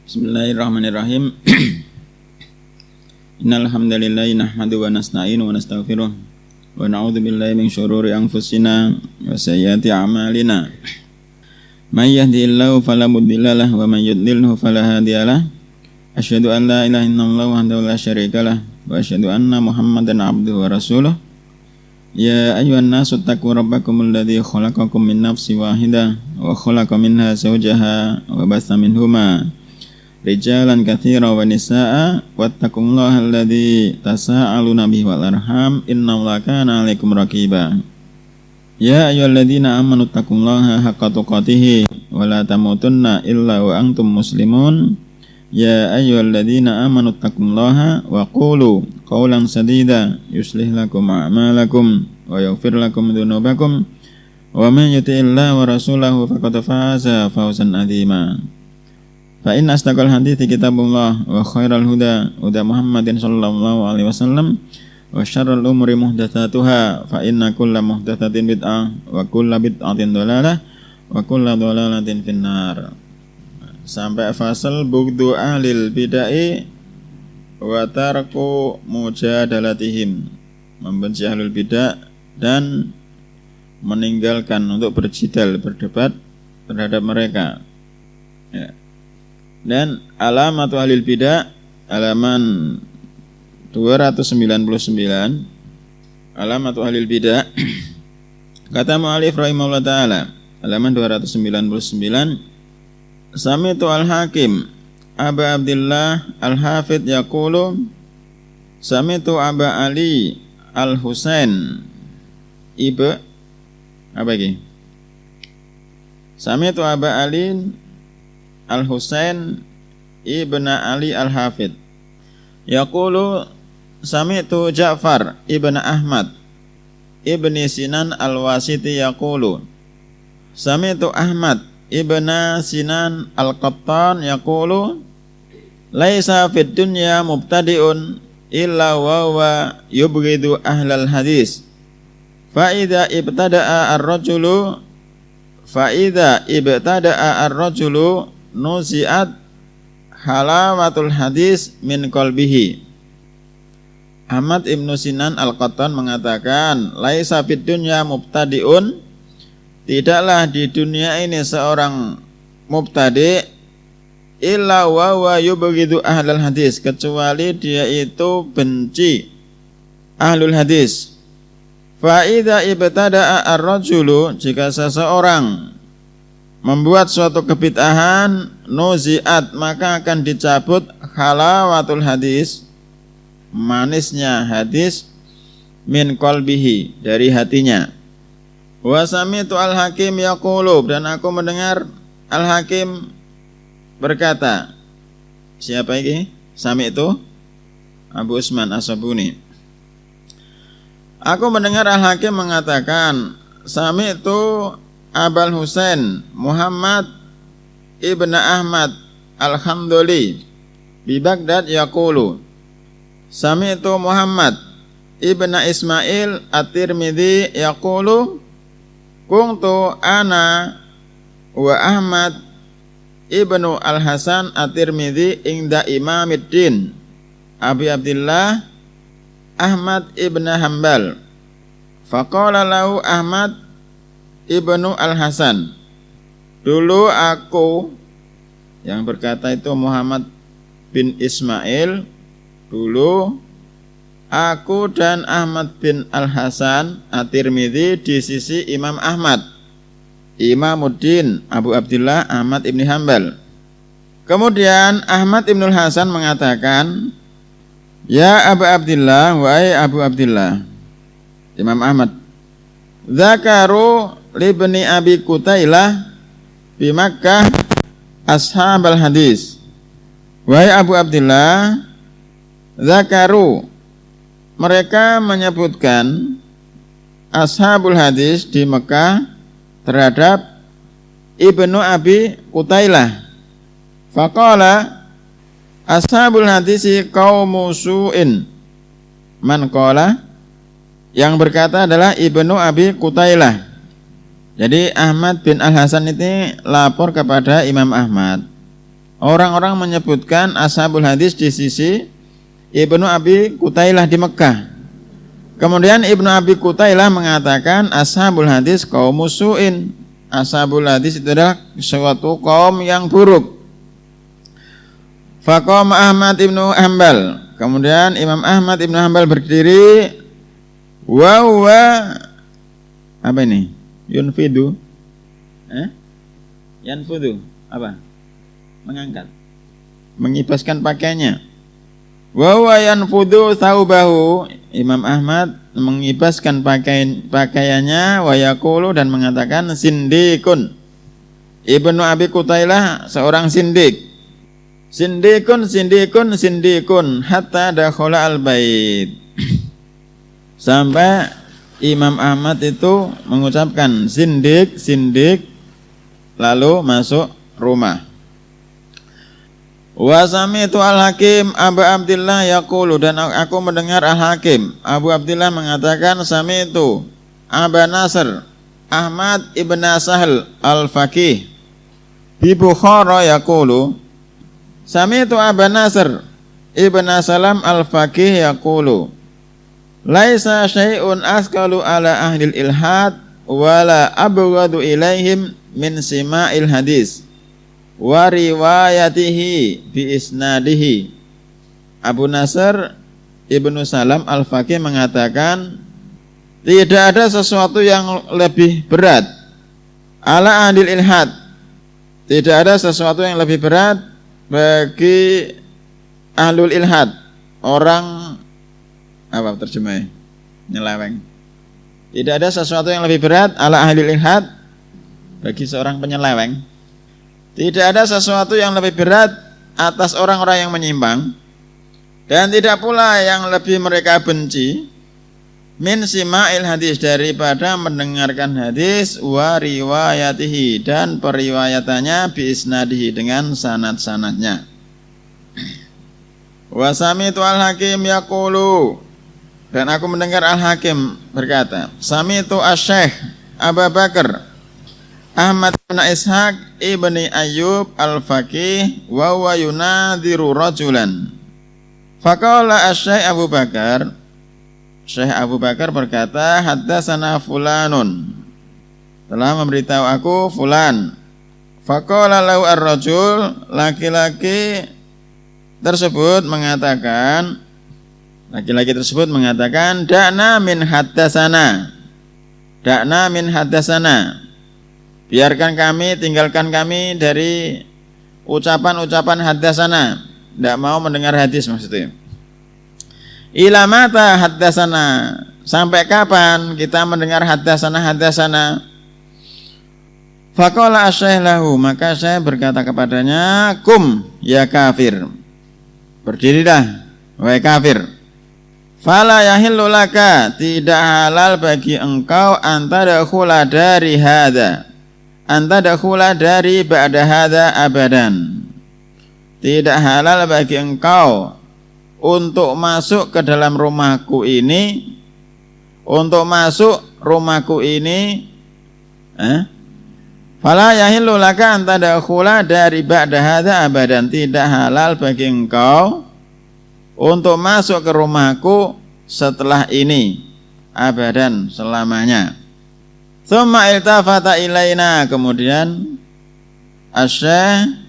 Bismillahirrahmanirrahim. Innal hamdalillahi nahmaduhu wa nasta'inu wa nastaghfiruh wa na'udzu billahi min syururi anfusina wa sayyiati a'malina. May yahdihillahu fala mudhillalah wa may yudlilhu fala hadiyalah. Asyhadu an la ilaha illallah wahdahu la syarikalah wa asyhadu anna Muhammadan 'abduhu wa rasuluh. Ya ayyuhan nasu taqu rabbakumul ladzi khalaqakum min nafsin wahidah wa khalaqa minha zawjaha wa bassa minhuma rijalan katsiran wa nisaa'a wattaqullaha alladzi tasaaluna bihi wal arham innallaha kana 'alaikum raqiba. Ya ayyuhalladzina amanu taqullaha haqqa tuqatih wa la tamutunna illa wa antum muslimun. Ya ayyuhalladzina amanu taqullaha wa qulu qawlan sadida yuslih lakum a'malakum wa yaghfir lakum dzunubakum wa man yuti'illaha wa rasulahu faqad faza fawzan 'azima. Fa inna asdaqal hadithi kitabullah wa khairal huda huda Muhammadin sallallahu alaihi wasallam wa syarrul umuri muhdatsatuha fa inna kulla muhdatsatin bid'ah wa kulla bid'atin dhalalah wa kulla dhalalatin finnar. Sampai fasal bugdu ahlil bid'ah wa tarku mujadalatihim, membenci ahlul bid'ah dan meninggalkan untuk berjidal, berdebat terhadap mereka. Ya. Dan alamatu ahlil bid'ah halaman 299, alamatu ahlil bid'ah. Kata mu'alif rahimahullah ta'ala, halaman 299, Sami'tu al-Hakim Aba Abdillah al-Hafidh yaqulu Sami'tu Aba Ali al-Husain Iba apa lagi? Sami'tu Aba Ali al-Husain ibna Ali al-Hafidh yaqulu Sami'tu Ja'far ibna Ahmad ibni Sinan al-Wasiti yaqulu Sami'tu Ahmad ibna Sinan al-Qattan yaqulu laisa fid dunya mubtadi'un illa wa huwa yubghidu ahlal hadis fa idza ibtada'a ar-rajulu nuzi'at halawatul hadis min qalbihi. Ahmad ibnu Sinan al-Qattan mengatakan laisa fid dunya mubtadi'un, tidaklah di dunia ini seorang mubtadi illa wa huwa yubghidu ahlal hadis, kecuali dia itu benci ahlul hadis. Fa idza ibtada'a ar-rajulu, jika seseorang membuat suatu kebid'ahan, nuzi'at, maka akan dicabut halawatul hadis, manisnya hadis, min qalbihi, dari hatinya. Wa sami'tu al-Hakim yaqulu, dan aku mendengar al-Hakim berkata. Siapa ini? Sami'tu Abu Usman As-Sabuni. Aku mendengar al-Hakim mengatakan, Sami'tu Abul Husain Muhammad ibn Ahmad al-Hamduli bi Baghdad yaqulu Sami'tu Muhammad ibn Ismail at-Tirmidzi yaqulu kuntu ana wa Ahmad ibnu al-Hasan at-Tirmidzi inda Imamiddin Abi Abdillah Ahmad ibn Hanbal. Faqala lahu Ahmad ibnu al-Hasan. Dulu aku, yang berkata itu Muhammad bin Ismail, dulu aku dan Ahmad bin al-Hasan at-Tirmidzi di sisi Imam Ahmad, Imamuddin Abu Abdillah Ahmad ibn Hanbal. Kemudian Ahmad ibn al-Hasan mengatakan, Ya Abu Abdillah, wahai Abu Abdillah, Imam Ahmad, Zakaru libni Abi Qutailah di Makkah ashabal hadis. Wahai Abu Abdillah, Zakaru, mereka menyebutkan ashabul hadis di Mekah terhadap Ibnu Abi Qutailah. Faqala ashabul hadisi qaumu su'in. Man qala, yang berkata adalah Ibnu Abi Qutailah. Jadi Ahmad bin Al-Hasan ini lapor kepada Imam Ahmad. Orang-orang menyebutkan ashabul hadis di sisi Ibnu Abi Qutailah di Mekah. Kemudian Ibnu Abi Qutailah mengatakan ashabul hadis kaum musuin. Ashabul hadis itu adalah suatu kaum yang buruk. Faqama Ahmad ibnu Hanbal. Kemudian Imam Ahmad ibnu Hanbal berdiri. Wa apa ini? Yunfidu. Yanfudu apa? Mengangkat. Mengibaskan pakaiannya. Wa yanfudu thawbahu. Imam Ahmad mengibaskan pakaiannya wa yaqulu dan mengatakan sindikun. Ibnu Abi Qutailah seorang sindik. Sindikun hatta dakhala al-bait. Sampai Imam Ahmad itu mengucapkan sindik lalu masuk rumah. Wa sami'tu al-Hakim Abu Abdillah yaqulu dan aku mendengar al-Hakim Abu Abdillah mengatakan sami'tu Aba Nasr Ahmad ibn Sahal al-Faqih bi Bukhara yaqulu sami'tu Aba Nasr ibn Salam al-Faqih yaqulu laisa syai'un askalu ala ahlil ilhad wala abghadu ilaihim min sima'il hadis wa riwayatihi bi isnadihi. Abu Nasr Ibnu Salam Al-Faqih mengatakan tidak ada sesuatu yang lebih berat ala ahlil ilhad. Tidak ada sesuatu yang lebih berat bagi ahlul ilhad, orang apa terjemahnya? Nyeleweng. Tidak ada sesuatu yang lebih berat ala ahlil ilhad bagi seorang penyeleweng. Tidak ada sesuatu yang lebih berat atas orang-orang yang menyimpang, dan tidak pula yang lebih mereka benci min sima'il hadis daripada mendengarkan hadis wa riwayatihi dan periwayatannya bi isnadihi dengan sanad-sanadnya. Wa sami'tu al-Hakim yaqulu dan aku mendengar al-Hakim berkata sami'tu asy-Syaikh Abu Bakar Ahmad bin Ishaq ibni Ayyub al-Faqih wa huwa yunadhiru rajulan. Faqala asy-Syaikh Abu Bakar, Syekh Abu Bakar berkata, haddatsana fulanun, telah memberitahu aku fulan. Faqala lahu ar-rajul, laki-laki tersebut mengatakan, da'na min haddatsana. Da'na min haddatsana. Biarkan kami, tinggalkan kami dari ucapan-ucapan haddatsana. Tidak mau mendengar hadis maksudnya. Ila mata haddatsana. Sampai kapan kita mendengar haddatsana? Faqala asy-Syaikh lahu, maka saya berkata kepadanya, kum ya kafir. Berdirilah wahai kafir. Fala yahillu laka, tidak halal bagi engkau antadakhula dari hadza. Antadakhula dari ba'da hadza abadan. Tidak halal bagi engkau untuk masuk ke dalam rumahku ini, fala yahillu laka antadakhula dari ba'da hadza abadan. Tidak halal bagi engkau untuk masuk ke rumahku setelah ini abadan, selamanya. Tsumma iltafata ilaina, kemudian asy-Syaikh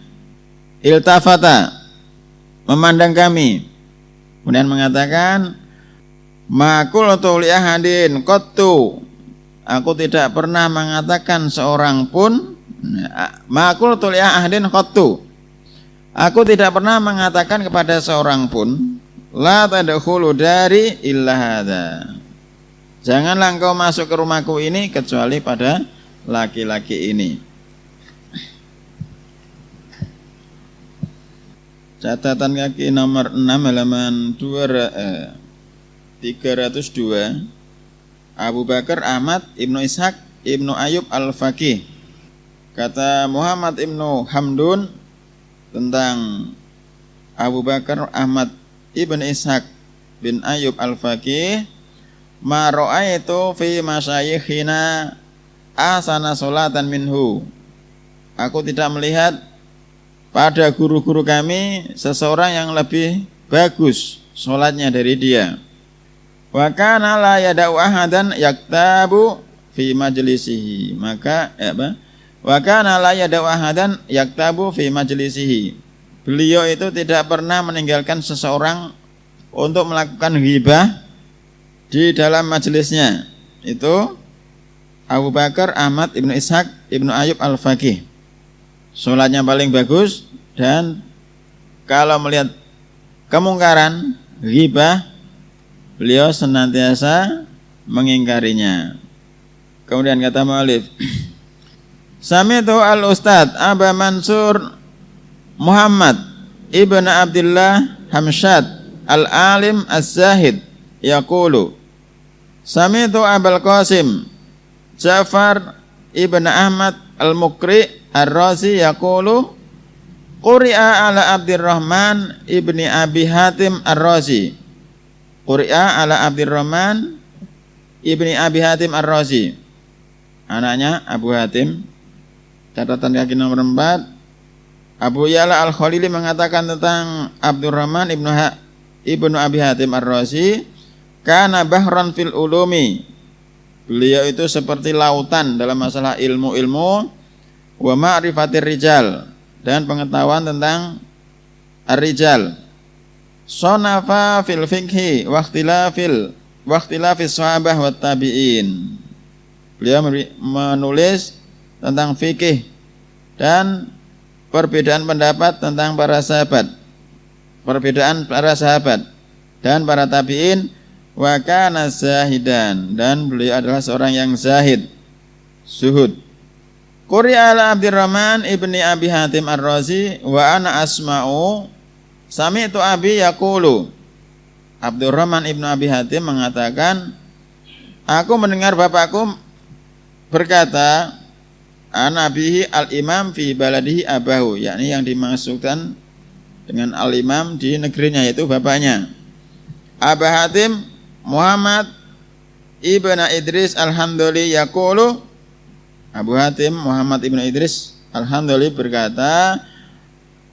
iltafata, memandang kami, kemudian mengatakan, ma qultu li ahadin qattu, aku tidak pernah mengatakan seorang pun, ma qultu li ahadin qattu, aku tidak pernah mengatakan kepada seorang pun, la tadkhulu dari illa hadza, janganlah engkau masuk ke rumahku ini kecuali pada laki-laki ini. Catatan kaki nomor 6 halaman 302. Abu Bakar Ahmad Ibnu Ishaq Ibnu Ayyub al-Faqih. Kata Muhammad Ibnu Hamdun tentang Abu Bakar Ahmad Ibnu Ishaq bin Ayyub al-Faqih, ma ra'aitu fi masyayikhina asana salatan minhu. Aku tidak melihat pada guru-guru kami seseorang yang lebih bagus sholatnya dari dia. Wa kana la yada'u ahadan yaktabu fi majlisihi. Maka wa kana la yada'u ahadan yaktabu fi majlisihi. Beliau itu tidak pernah meninggalkan seseorang untuk melakukan ghibah di dalam majelisnya. Itu Abu Bakar Ahmad Ibnu Ishaq Ibnu Ayyub Al-Faqih. Sholatnya paling bagus, dan kalau melihat kemungkaran, ghibah, beliau senantiasa mengingkarinya. Kemudian kata mu'allif, Sami'tu al-Ustadz Aba Mansur Muhammad Ibn Abdullah Hamshad Al-Alim Az-Zahid yaqulu, Sami'tu Abul Qasim Ja'far Ibn Ahmad Al-Mukri Ar-Razi yaqulu, Quri'a ala Abdurrahman ibni Abi Hatim Ar-Razi. Quri'a ala Abdurrahman ibni Abi Hatim Ar-Razi. Anaknya Abu Hatim. Catatan kaki nomor 4. Abu Ya'la Al-Khalili mengatakan tentang Abdurrahman ibnu Abi Hatim Ar-Razi, kana bahran fil ulumi. Beliau itu seperti lautan dalam masalah ilmu-ilmu, wa ma'rifatir rijal, dan pengetahuan tentang ar-rijal. Sonafa fil fiqhi wa ikhtilafis sahabah wa tabi'in. Beliau menulis tentang fikih dan perbedaan pendapat tentang para sahabat, perbedaan para sahabat dan para tabi'in. Wa kana zahidan, dan beliau adalah seorang yang zahid, zuhud. Quri'a ala Abdurrahman ibni Abi Hatim Ar-Razi wa ana asma'u sami'tu abi yaqulu. Abdurrahman ibnu Abi Hatim mengatakan, aku mendengar bapakku berkata, anabihi al-imam fi baladihi abahu, yakni yang dimaksudkan dengan al-imam di negerinya yaitu bapaknya. Abu Hatim Muhammad ibn Idris Al-Handali yaqulu, Abu Hatim Muhammad ibn Idris Al-Handali berkata,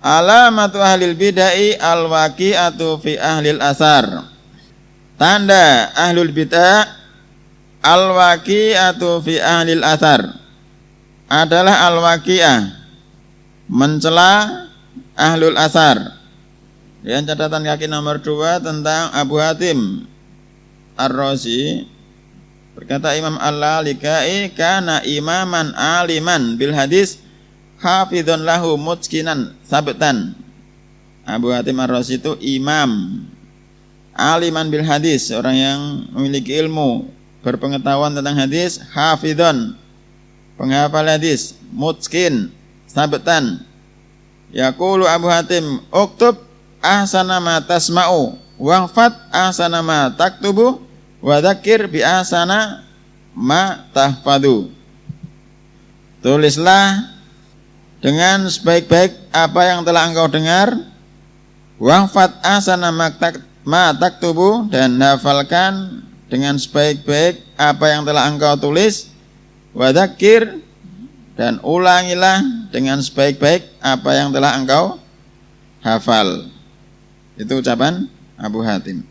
alamatu ahlil bid'ah al-waqi'atu fi ahlil asar. Tanda ahlul bid'ah al-waqi'atu fi ahlil asar adalah al-waqi'ah, mencela ahlul asar. Dan catatan kaki nomor 2 tentang Abu Hatim Ar-Razi, berkata Imam Al-Lalikai, kana imaman aliman bil hadis hafidhun lahu mutskinan sabtan. Abu Hatim Ar-Razi itu imam aliman bil hadis, orang yang memiliki ilmu, berpengetahuan tentang hadis, hafidhun, penghafal hadis, mutskin, sabtan. Yaqulu Abu Hatim, uktub ahsana ma tasma'u wahfad ahsana ma taktubu wa dzakir bi ahsana ma tahfadu. Tulislah dengan sebaik-baik apa yang telah engkau dengar, wahfad ahsana ma taktubu, dan hafalkan dengan sebaik-baik apa yang telah engkau tulis, wa dzakir, dan ulangilah dengan sebaik-baik apa yang telah engkau hafal. Itu ucapan Abu Hatim.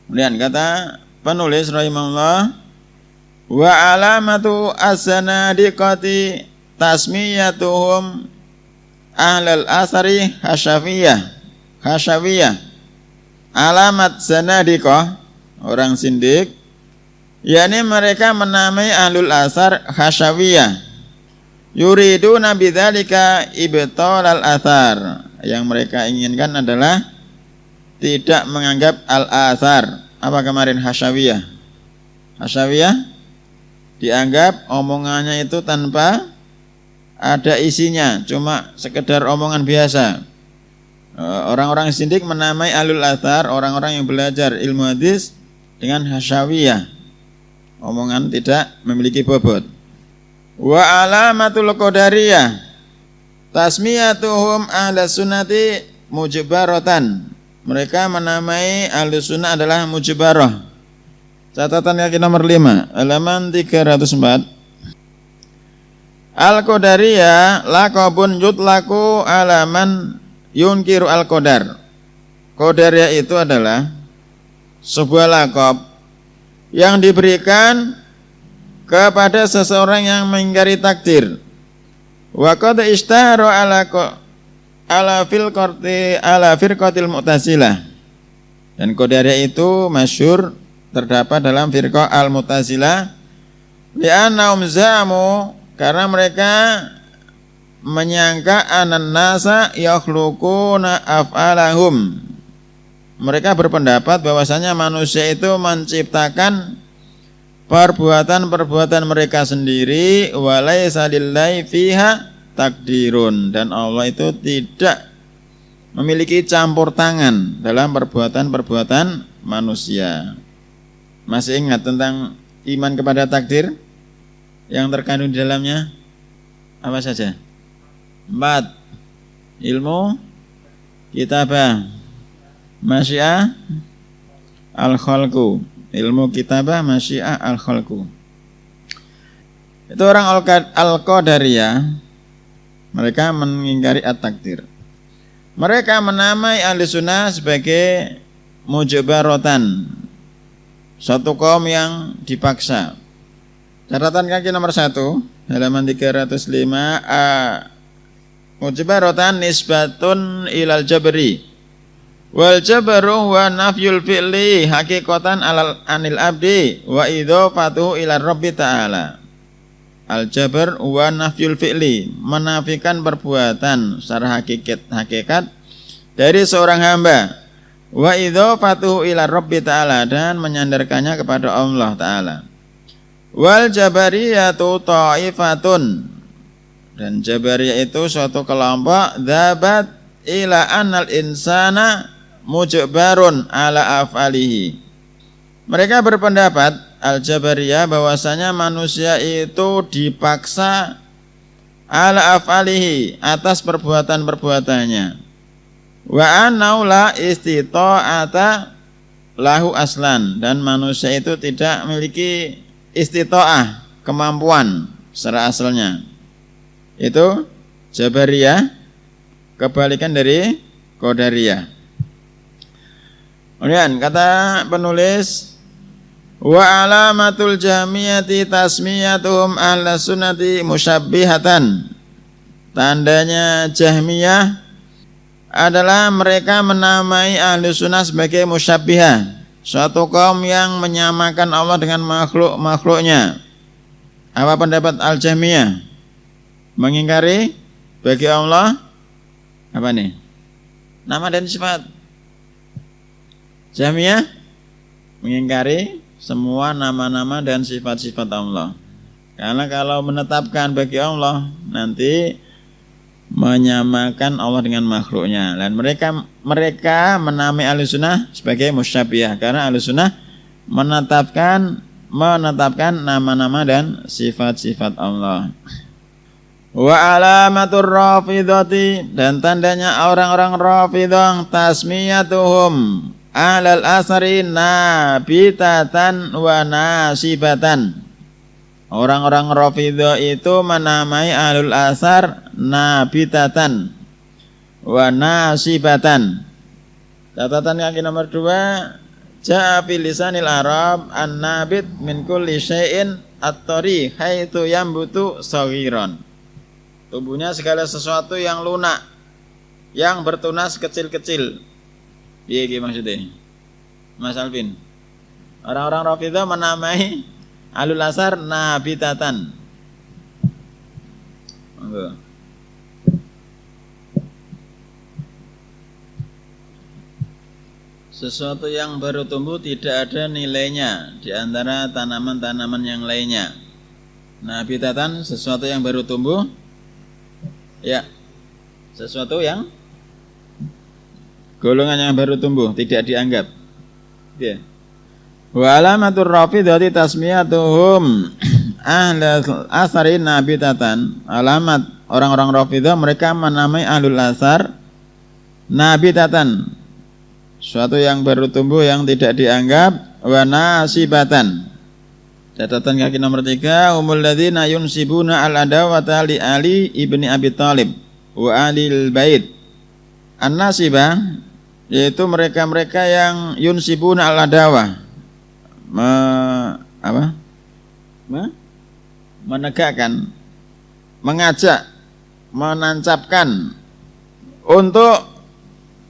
Kemudian kata penulis rahimahullah, wa alamatu as-sanadiqati tasmiyatuhum ahlal asari hasyawiyah. Alamat sanadiqah, orang sindik, yakni mereka menamai ahlul asar hasyawiyah. Yuriduna bidzalika ibtalal athar. Yang mereka inginkan adalah tidak menganggap al-athar. Apa kemarin hasyawiyah? Hasyawiyah dianggap omongannya itu tanpa ada isinya, cuma sekedar omongan biasa. Orang-orang sindik menamai ahlul athar, orang-orang yang belajar ilmu hadis, dengan hasyawiyah, omongan tidak memiliki bobot. Wa alamatul qadariyah tasmiyatuhum ahlus sunnati mujbaratan. Mereka menamai ahlus sunnah adalah mujbarah. Catatan kaki nomor 5, halaman 304. Al-Qadariyah laqabun yutlaku alaman yunkiru al-qadar. Qadariyah itu adalah sebuah laqab yang diberikan kepada seseorang yang mengingkari takdir. Wa qad ishtahara ala firqatil Mu'tazilah. Dan Qadariyah itu masyhur terdapat dalam firqah al-Mu'tazilah li'annahum zamu, karena mereka menyangka anan nasa yakhluquna af'alahum. Mereka berpendapat bahwasanya manusia itu menciptakan perbuatan-perbuatan mereka sendiri, walaysa lillahi fiha takdirun, dan Allah itu tidak memiliki campur tangan dalam perbuatan-perbuatan manusia. Masih ingat tentang iman kepada takdir yang terkandung di dalamnya? Apa saja? 4. Ilmu, kitabah, masyiah, al-khalqu. Ilmu kitabah, masyiah, al-khalqu. Itu orang Al-Qadariyah. Mereka mengingkari at-takdir. Mereka menamai ahli sunnah sebagai mujbarotan, suatu kaum yang dipaksa. Catatan kaki nomor 1 halaman 305 mujbarotan nisbatun ilal jabri wal jabru wa nafyul fi'li haqiqatan anil abdi wa idhafatuhu ila rabbi ta'ala. Al jabr wa nafyul fi'li, menafikan perbuatan secara hakikat dari seorang hamba, wa idhafatuhu ila rabbi ta'ala, dan menyandarkannya kepada Allah ta'ala. Wal jabariyatu ta'ifatun, dan jabariyah itu suatu kelompok dzabat ila annal insana mujbarun ala af'alihi. Mereka berpendapat al-jabariyah bahwasanya manusia itu dipaksa ala af'alihi, atas perbuatan-perbuatannya. Wa annahu la istita'ata lahu aslan, dan manusia itu tidak memiliki istita'ah, kemampuan secara asalnya. Itu Jabariyah, kebalikan dari Qadariyah. Kemudian kata penulis, wa alamatul jamiyati tasmiyatuhum ahla sunnati musyabbihatan. Tandanya Jahmiyah adalah mereka menamai ahli sunnah sebagai musyabbihah, suatu kaum yang menyamakan Allah dengan makhluknya. Apa pendapat Al-Jahmiyah? Mengingkari bagi Allah apa nih? Nama dan sifat. Jahmiyah mengingkari semua nama-nama dan sifat-sifat Allah. Karena kalau menetapkan bagi Allah, nanti menyamakan Allah dengan makhluknya. Dan mereka menamai Ahlussunnah sebagai musyabbihah, karena Ahlussunnah menetapkan nama-nama dan sifat-sifat Allah. Wa alamatur rafidhati, dan tandanya orang-orang Rafidhah tasmiyatuhum alal asari nabitatan wa nasibatan. Orang-orang Rafidhah itu menamai ahlul asar nabitatan wa nasibatan. Catatan kaki nomor 2, ja'a fil lisanil arab an-nabit min kulli syai'in at-tari haitsu yambutu saghiran. Tumbuhnya segala sesuatu yang lunak, yang bertunas kecil-kecil. Piye iki maksudnya? Mas Alvin. Orang-orang Rafidhah menamai alul asar nabitatan. Monggo. Sesuatu yang baru tumbuh tidak ada nilainya di antara tanaman-tanaman yang lainnya. Nabitatan, sesuatu yang baru tumbuh. Ya, sesuatu yang golongan yang baru tumbuh, tidak dianggap. Ya. Wa alamatur rafidhati tasmiyatuhum ahlul asari nabitatan. Alamat orang-orang Rafidhah, mereka menamai ahlul asar nabitatan, suatu yang baru tumbuh yang tidak dianggap, wa nasibatan, Catatan kaki nomor 3, humul ladzina yunsibuna al-adawata li Ali ibni Abi Thalib wa alil bait. An-nasibah yaitu mereka-mereka yang yunsibuna al-adawah, menegakkan, mengajak, menancapkan untuk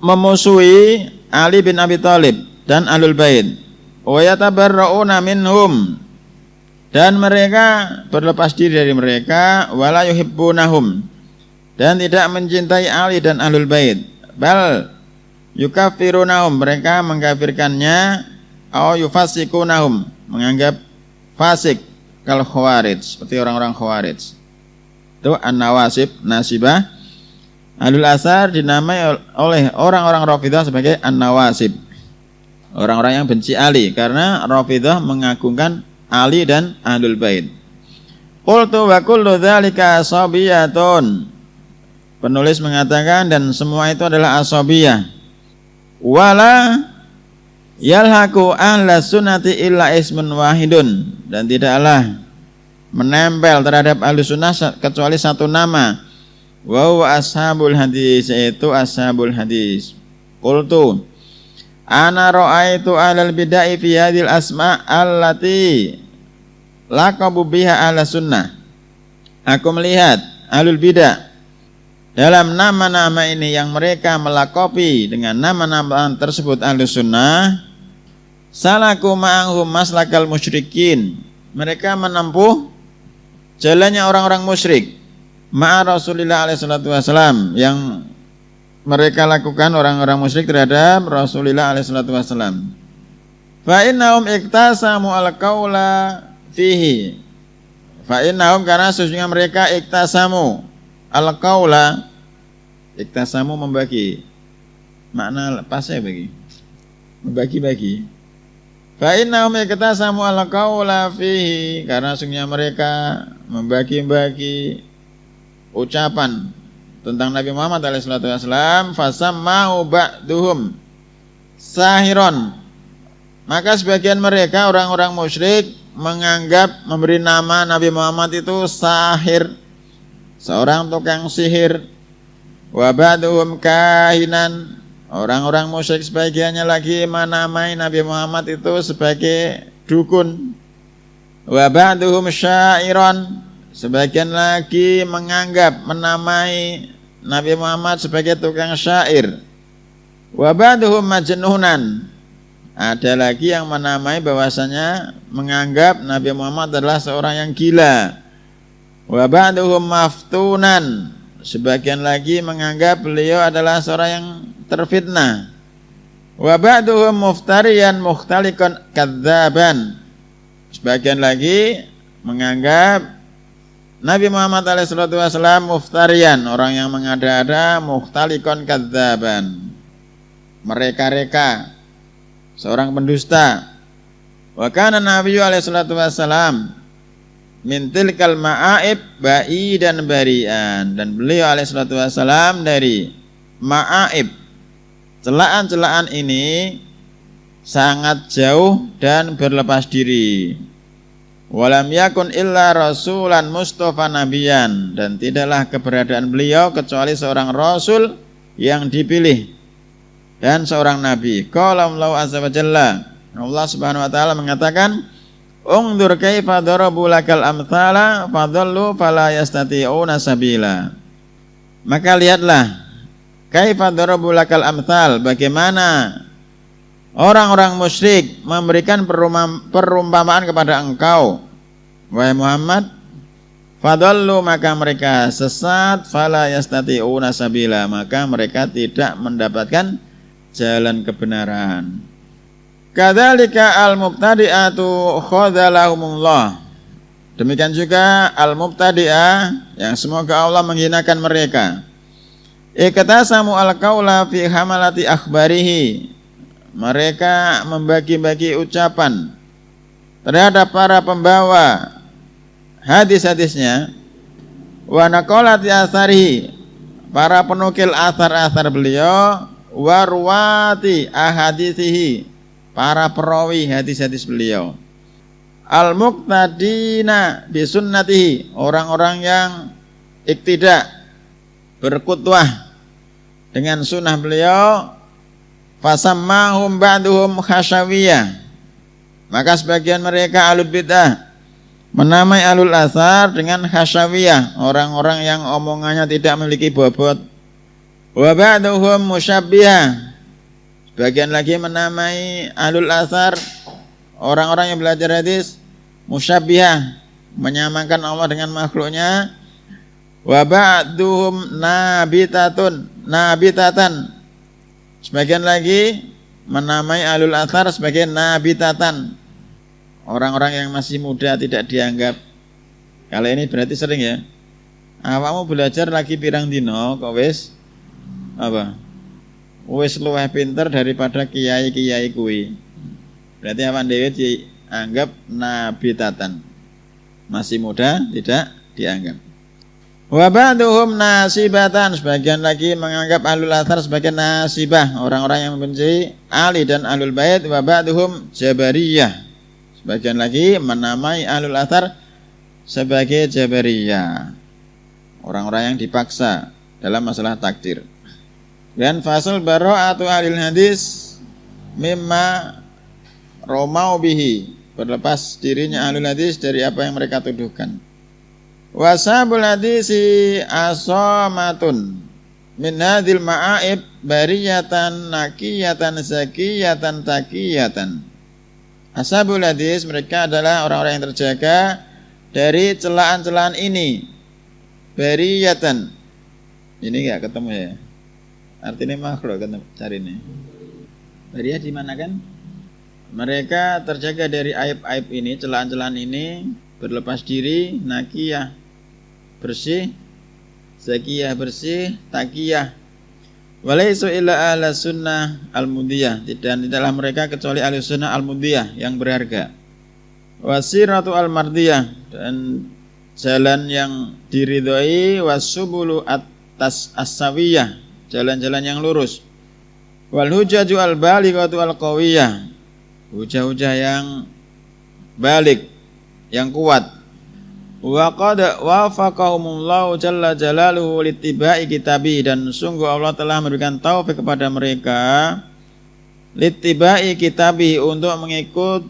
memusuhi Ali bin Abi Thalib dan Ahlul Bait. Wa yatabarra'una minhum, dan mereka berlepas diri dari mereka, wala yuhibbunahum, dan tidak mencintai Ali dan Ahlul Bait. Bal yukaffirunahum, mereka mengkafirkannya, au yufasikunahum, menganggap fasik, kal khawarij, seperti orang-orang khawarij. Itu an-nawasib, nasibah. Ahlul Athar dinamai oleh orang-orang Rafidhah sebagai an-nawasib, orang-orang yang benci Ali, karena Rafidhah mengagungkan Ali dan Ahlul Bait. Qultu wa kullu dzalika asabiyatun. Penulis mengatakan dan semua itu adalah asabiyah. Wala yalhaqu ahla sunnati illa ismun wahidun, dan tidaklah menempel terhadap ahli sunnah kecuali satu nama, wa huwa ashabul hadis, yaitu ashabul hadis. Qultu ana ra'aitu ahlal bid'ah fi hadhil asma' allati laqabu biha ahla sunnah. Aku melihat ahlul bidah dalam nama-nama ini yang mereka melakopi dengan nama-nama tersebut ahlu sunnah, salaku ma'ahum maslakal musyrikin, mereka menempuh jalannya orang-orang musyrik, ma'a Rasulillah alaihi salatu wassalam, yang mereka lakukan orang-orang musyrik terhadap Rasulullah alaihi salatu wassalam. Fa innahum iktasamu al-qaula fihi, fa innahum, karena sesungguhnya mereka iktasamu al-qaula, iktasamu membagi, makna pasnya bagi, membagi-bagi. Fa innahum iktasamu al-qaula fihi, karena sesungguhnya mereka membagi-bagi ucapan tentang Nabi Muhammad SAW. Fasammahu ba'duhum sahiron, maka sebagian mereka orang-orang musyrik menganggap, memberi nama Nabi Muhammad itu sahir, seorang tukang sihir. Wa ba'duhum kahinan, orang-orang musyrik sebagiannya lagi menamai Nabi Muhammad itu sebagai dukun. Wa ba'duhum syairon, sebagian lagi menganggap, menamai Nabi Muhammad sebagai tukang syair. Wa ba'duhum majnunan, ada lagi yang menamai bahwasanya menganggap Nabi Muhammad adalah seorang yang gila. Wa ba'duhum maftunan, sebagian lagi menganggap beliau adalah seorang yang terfitnah. Wa ba'duhum muftariyan mukhtalikon kadzaban, sebagian lagi menganggap Nabi Muhammad SAW muftarian, orang yang mengada-ada, mukhtalikon kadzaban, mereka-reka, seorang pendusta. Wa kana Nabiyyu SAW min tilkal ma'aib ba'i dan bari'an, dan beliau SAW dari ma'aib, celaan-celaan ini sangat jauh dan berlepas diri. Walam yakun illa rasulan mustafa nabiyan, dan tidaklah keberadaan beliau kecuali seorang rasul yang dipilih dan seorang nabi. Qala Allah azza wa jalla, Allah Subhanahu wa taala mengatakan, ungdur kaifa darabu lakal amthala fadallu fala yastati'una sabila. Maka lihatlah, kaifa darabu lakal amthal, bagaimana orang-orang musyrik memberikan perumpamaan kepada engkau, wahai Muhammad. Fadallu, maka mereka sesat, fala yastati'una sabila, maka mereka tidak mendapatkan jalan kebenaran. Kadzalika al-mubtadi'atu khadzalahumullah, demikian juga al-mubtadi'ah yang semoga Allah menghinakan mereka. Iktasamu al-qaula fi hamalati akhbarihi, mereka membagi-bagi ucapan terhadap para pembawa hadis-hadisnya. Wa naqalati atharihi, para penukil athar-athar beliau. Wa ruwati ahadithihi, para perawi hadis-hadis beliau. al-muqtadina bisunnatihi, orang-orang yang iktidak berkutwah dengan sunnah beliau. Fasammahum ba'duhum khasyawiyah, maka sebagian mereka alul bid'ah menamai alul athar dengan khasyawiyah, orang-orang yang omongannya tidak memiliki bobot. Wa ba'duhum musyabbihah, sebagian lagi menamai alul athar, orang-orang yang belajar hadis, musyabbihah, menyamakan Allah dengan makhluknya. Wa ba'duhum nabitatan, sebagian lagi menamai alul athar sebagai nabitatan, orang-orang yang masih muda tidak dianggap. Kalau ini berarti sering ya. Awakmu belajar lagi pirang dino kok wis apa? Wis luwih pinter daripada kiai-kiai kuwi. Berarti awan dhewe dianggap nabitatan. Masih muda tidak dianggap. Wa ba'duhum nasibatan, sebagian lagi menganggap alul athar sebagai nasibah, orang-orang yang membenci Ali dan alul bait. Wa ba'duhum jabariyah, sebagian lagi menamai alul athar sebagai jabariyah, orang-orang yang dipaksa dalam masalah takdir. Dan fasal bara'atu alil hadis mimma romau bihi, berlepas dirinya alul hadis dari apa yang mereka tuduhkan. Wasabul hadisi asamatun min hadhil ma'aib bariyatan nakiyatan zakiyatan takiyatan. Ashabul hadis, mereka adalah orang-orang yang terjaga dari celaan-celaan ini. Bariyatan, ini enggak ketemu ya, artinya makhluk kan, cari ini. Bariyah di mana kan? Mereka terjaga dari aib-aib ini, celaan-celaan ini, berlepas diri, nakiyah bersih, zakiyah bersih, takiyah. Walaisu illa ahla sunnah al-mudiyah, dan tidaklah mereka kecuali ahli sunnah al-mudiyah yang berharga. Wasiratu al-mardiyah, dan jalan yang diridhoi. Wasubulu atas as-sawiyah, jalan-jalan yang lurus. Wal hujaju al-balighatu al-qawiyah, hujah-hujah yang balik, yang kuat. Wa qad wafaqahumullahu jalla jalaluhu littiba'i kitabi, dan sungguh Allah telah memberikan taufik kepada mereka littiba'i kitabi, untuk mengikut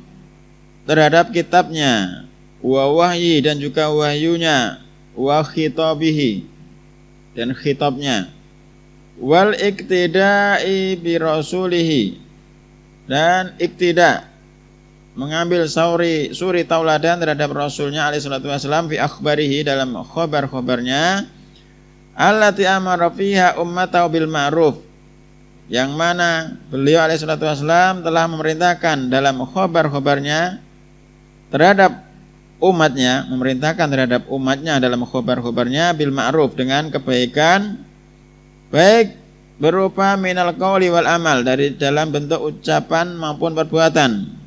terhadap kitabnya, wa wahyi, dan juga wahyunya, wa khitabihi, dan khitabnya, wal iktida'i bi rasulihi, dan iktidak, mengambil suri tauladan terhadap Rasulnya alaihi salatu wasallam fi akhbarihi, dalam khabar-khabarnya, allati amara fiha ummatahu bil ma'ruf, yang mana beliau alaihi salatu wasallam telah memerintahkan dalam khabar-khabarnya terhadap umatnya, memerintahkan terhadap umatnya dalam khabar-khabarnya bil ma'ruf, dengan kebaikan, baik berupa minal qauli wal amal, dari dalam bentuk ucapan maupun perbuatan.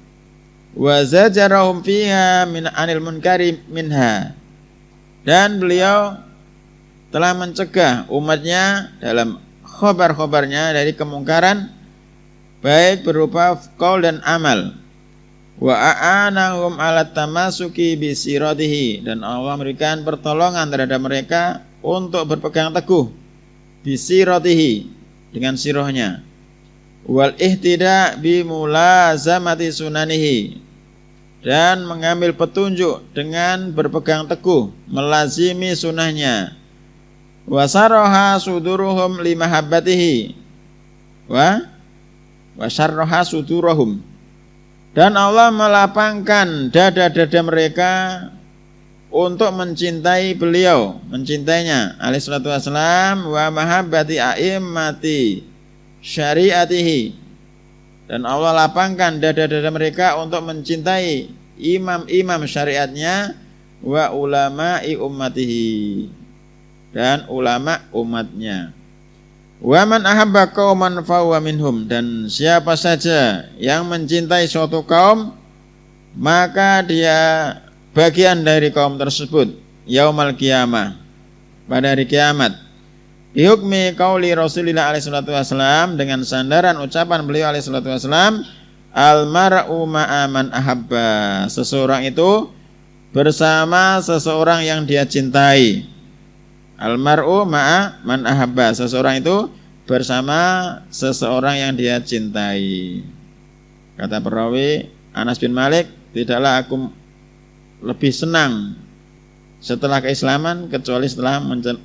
Wa zajarahum fiha min anil munkari minha, dan beliau telah mencegah umatnya dalam khabar-khabarnya dari kemungkaran, baik berupa qaul dan amal. Wa a'anahum ala tamasuki bi siratihi, dan Allah memberikan pertolongan terhadap mereka untuk berpegang teguh bi siratihi, dengan sirahnya. Wal ihtida bi mulazamati sunanihi, dan mengambil petunjuk dengan berpegang teguh melazimi sunnahnya. Wasaraha suduruhum limahabbatihi wa wasarraha suduruhum, dan Allah melapangkan dada-dada mereka untuk mencintai beliau, mencintainya alaihi salatu wassalam, wa mahabbati a'immati syariatihi, dan Allah lapangkan dada-dada mereka untuk mencintai imam-imam syariatnya, wa ulama'i ummatihi, dan ulama umatnya. Wa man ahabba qauman fahuwa minhum, dan siapa saja yang mencintai suatu kaum, maka dia bagian dari kaum tersebut yaumal qiyamah, pada hari kiamat. Bihukmi qauli Rasulillah alaihi salatu wasallam, dengan sandaran ucapan beliau alaihi salatu wasallam, Al-mar'u ma'a man ahabba. Seseorang itu bersama seseorang yang dia cintai. Al-mar'u ma'a man ahabba. Seseorang itu bersama seseorang yang dia cintai. Kata perawi Anas bin Malik, tidaklah aku lebih senang setelah keislaman kecuali setelah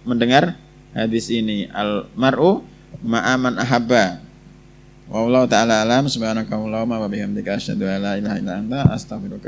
mendengar hadis ini. Al-mar'u ma'a man ahabba. Wallahu ta'ala alam. Subhanakallahumma wa bihamdika asyhadu an la ilaha illa anta astaghfiruka